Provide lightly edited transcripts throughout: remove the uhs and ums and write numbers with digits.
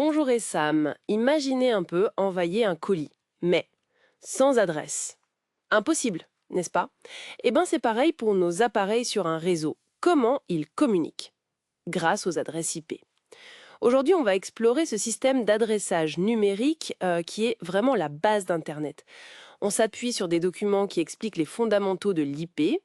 Bonjour Sam, imaginez un peu envoyer un colis, mais sans adresse. Impossible, n'est-ce pas? Eh bien c'est pareil pour nos appareils sur un réseau. Comment ils communiquent? Grâce aux adresses IP. Aujourd'hui, on va explorer ce système d'adressage numérique qui est vraiment la base d'Internet. On s'appuie sur des documents qui expliquent les fondamentaux de l'IP,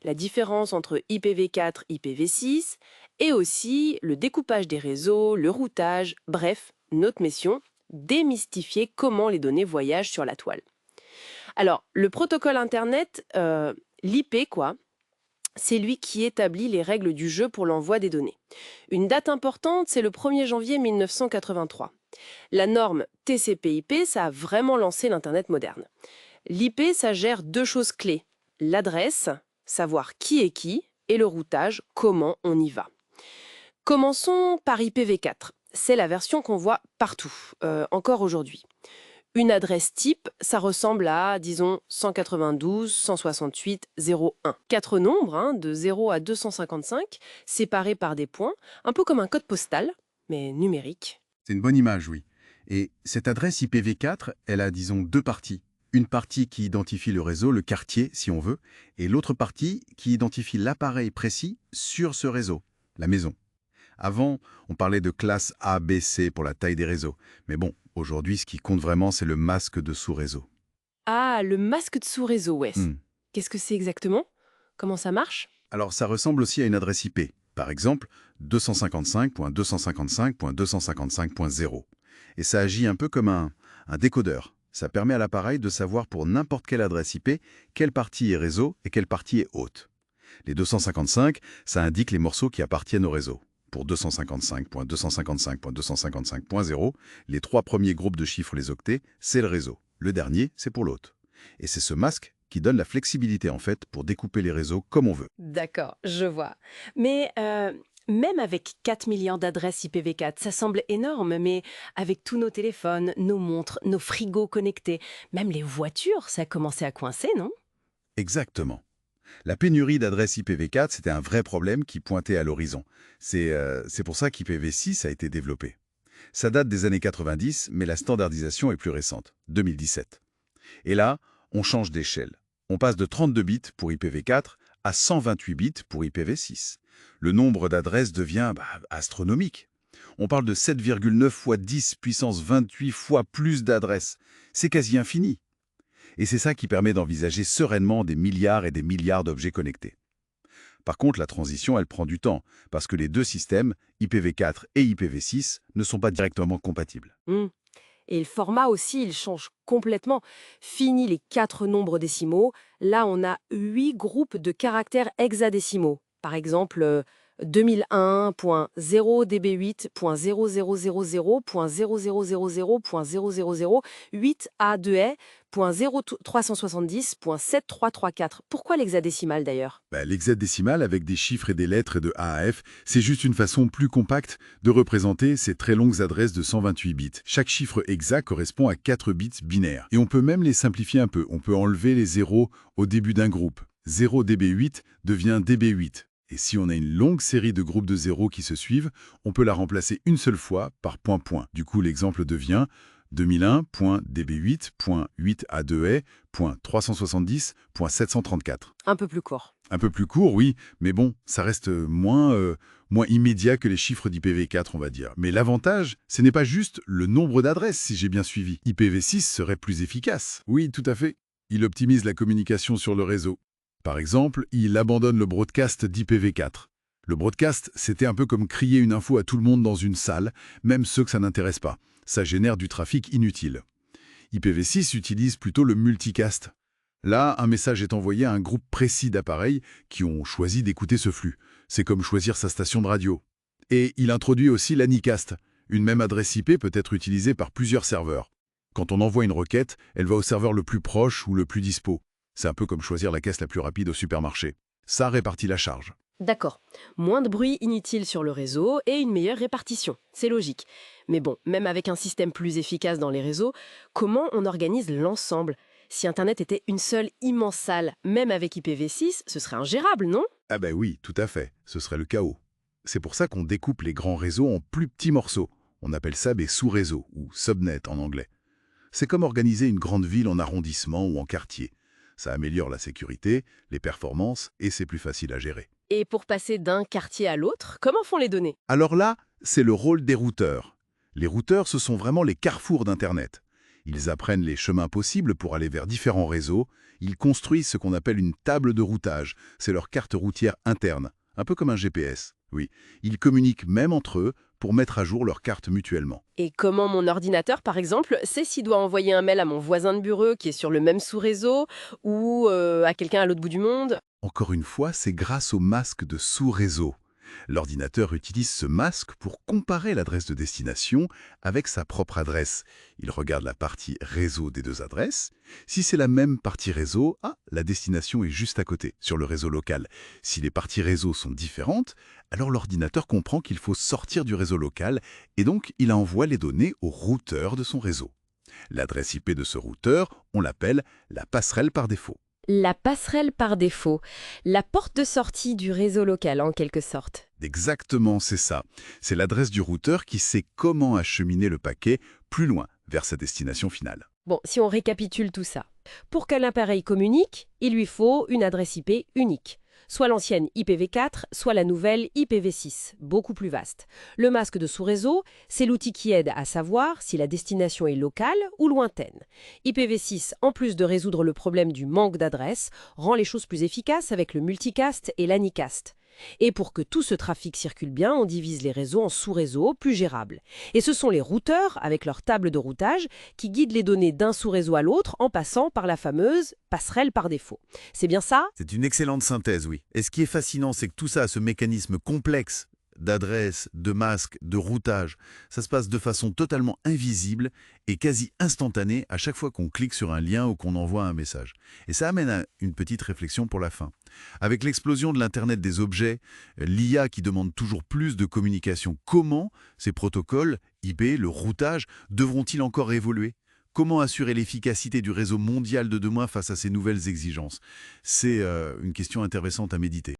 la différence entre IPv4 et IPv6, et aussi le découpage des réseaux, le routage, bref, notre mission, démystifier comment les données voyagent sur la toile. Alors, le protocole Internet, l'IP, quoi, c'est lui qui établit les règles du jeu pour l'envoi des données. Une date importante, c'est le 1er janvier 1983. La norme TCP/IP, ça a vraiment lancé l'Internet moderne. L'IP, ça gère deux choses clés. L'adresse, savoir qui est qui, et le routage, comment on y va. Commençons par IPv4. C'est la version qu'on voit partout, encore aujourd'hui. Une adresse type, ça ressemble à, disons, 192, 168, 01. Quatre nombres, de 0 à 255, séparés par des points, un peu comme un code postal, mais numérique. C'est une bonne image, oui. Et cette adresse IPv4, elle a, disons, deux parties. Une partie qui identifie le réseau, le quartier, si on veut, et l'autre partie qui identifie l'appareil précis sur ce réseau, la maison. Avant, on parlait de classe A, B, C pour la taille des réseaux. Mais bon, aujourd'hui, ce qui compte vraiment, c'est le masque de sous-réseau. Ah, le masque de sous-réseau, ouais. Hmm. Qu'est-ce que c'est exactement? Comment ça marche? Alors, ça ressemble aussi à une adresse IP. Par exemple, 255.255.255.0. Et ça agit un peu comme un décodeur. Ça permet à l'appareil de savoir pour n'importe quelle adresse IP quelle partie est réseau et quelle partie est haute. Les 255, ça indique les morceaux qui appartiennent au réseau. Pour 255.255.255.0, les trois premiers groupes de chiffres, les octets, c'est le réseau. Le dernier, c'est pour l'hôte. Et c'est ce masque qui donne la flexibilité, en fait, pour découper les réseaux comme on veut. D'accord, je vois. Mais même avec 4 millions d'adresses IPv4, ça semble énorme, mais avec tous nos téléphones, nos montres, nos frigos connectés, même les voitures, ça a commencé à coincer, non? Exactement. La pénurie d'adresses IPv4, c'était un vrai problème qui pointait à l'horizon. C'est pour ça qu'IPv6 a été développé. Ça date des années 90, mais la standardisation est plus récente, 2017. Et là, on change d'échelle. On passe de 32 bits pour IPv4 à 128 bits pour IPv6. Le nombre d'adresses devient astronomique. On parle de 7,9 fois 10 puissance 28 fois plus d'adresses. C'est quasi infini. Et c'est ça qui permet d'envisager sereinement des milliards et des milliards d'objets connectés. Par contre, la transition, elle prend du temps, parce que les deux systèmes, IPv4 et IPv6, ne sont pas directement compatibles. Hmm. Et le format aussi, il change complètement. Fini les 4 nombres décimaux, là on a 8 groupes de caractères hexadécimaux. Par exemple, 2001.0DB8.0000.000.8A2E.0370.7334. Pourquoi l'hexadécimal d'ailleurs? L'hexadécimal avec des chiffres et des lettres et de A à F, c'est juste une façon plus compacte de représenter ces très longues adresses de 128 bits. Chaque chiffre exact correspond à 4 bits binaires. Et on peut même les simplifier un peu. On peut enlever les zéros au début d'un groupe. 0DB8 devient DB8. Et si on a une longue série de groupes de zéros qui se suivent, on peut la remplacer une seule fois par point-point. Du coup, l'exemple devient 2001.db8.8A2E.370.734. Un peu plus court. Un peu plus court, oui, mais bon, ça reste moins immédiat que les chiffres d'IPv4, on va dire. Mais l'avantage, ce n'est pas juste le nombre d'adresses, si j'ai bien suivi. IPv6 serait plus efficace. Oui, tout à fait. Il optimise la communication sur le réseau. Par exemple, il abandonne le broadcast d'IPv4. Le broadcast, c'était un peu comme crier une info à tout le monde dans une salle, même ceux que ça n'intéresse pas. Ça génère du trafic inutile. IPv6 utilise plutôt le multicast. Là, un message est envoyé à un groupe précis d'appareils qui ont choisi d'écouter ce flux. C'est comme choisir sa station de radio. Et il introduit aussi l'Anycast. Une même adresse IP peut être utilisée par plusieurs serveurs. Quand on envoie une requête, elle va au serveur le plus proche ou le plus dispo. C'est un peu comme choisir la caisse la plus rapide au supermarché. Ça répartit la charge. D'accord. Moins de bruit inutile sur le réseau et une meilleure répartition. C'est logique. Mais bon, même avec un système plus efficace dans les réseaux, comment on organise l'ensemble? Si Internet était une seule immense salle, même avec IPv6, ce serait ingérable, non? Ah oui, tout à fait. Ce serait le chaos. C'est pour ça qu'on découpe les grands réseaux en plus petits morceaux. On appelle ça des sous-réseaux, ou subnets en anglais. C'est comme organiser une grande ville en arrondissement ou en quartier. Ça améliore la sécurité, les performances, et c'est plus facile à gérer. Et pour passer d'un quartier à l'autre, comment font les données? Alors là, c'est le rôle des routeurs. Les routeurs, ce sont vraiment les carrefours d'Internet. Ils apprennent les chemins possibles pour aller vers différents réseaux. Ils construisent ce qu'on appelle une table de routage. C'est leur carte routière interne, un peu comme un GPS. Oui, ils communiquent même entre eux pour mettre à jour leurs cartes mutuellement. Et comment mon ordinateur, par exemple, sait s'il doit envoyer un mail à mon voisin de bureau qui est sur le même sous-réseau ou à quelqu'un à l'autre bout du monde? Encore une fois, c'est grâce au masque de sous-réseau. L'ordinateur utilise ce masque pour comparer l'adresse de destination avec sa propre adresse. Il regarde la partie réseau des deux adresses. Si c'est la même partie réseau, la destination est juste à côté, sur le réseau local. Si les parties réseau sont différentes, alors l'ordinateur comprend qu'il faut sortir du réseau local et donc il envoie les données au routeur de son réseau. L'adresse IP de ce routeur, on l'appelle la passerelle par défaut. La passerelle par défaut, la porte de sortie du réseau local en quelque sorte. Exactement, c'est ça. C'est l'adresse du routeur qui sait comment acheminer le paquet plus loin, vers sa destination finale. Bon, si on récapitule tout ça. Pour qu'un appareil communique, il lui faut une adresse IP unique. Soit l'ancienne IPv4, soit la nouvelle IPv6, beaucoup plus vaste. Le masque de sous-réseau, c'est l'outil qui aide à savoir si la destination est locale ou lointaine. IPv6, en plus de résoudre le problème du manque d'adresse, rend les choses plus efficaces avec le multicast et l'anicast. Et pour que tout ce trafic circule bien, on divise les réseaux en sous-réseaux plus gérables. Et ce sont les routeurs, avec leur table de routage, qui guident les données d'un sous-réseau à l'autre en passant par la fameuse passerelle par défaut. C'est bien ça? C'est une excellente synthèse, oui. Et ce qui est fascinant, c'est que tout ça a ce mécanisme complexe d'adresse, de masque, de routage. Ça se passe de façon totalement invisible et quasi instantanée à chaque fois qu'on clique sur un lien ou qu'on envoie un message. Et ça amène à une petite réflexion pour la fin. Avec l'explosion de l'Internet des objets, l'IA qui demande toujours plus de communication, comment ces protocoles, IP, le routage, devront-ils encore évoluer ? Comment assurer l'efficacité du réseau mondial de demain face à ces nouvelles exigences? C'est une question intéressante à méditer.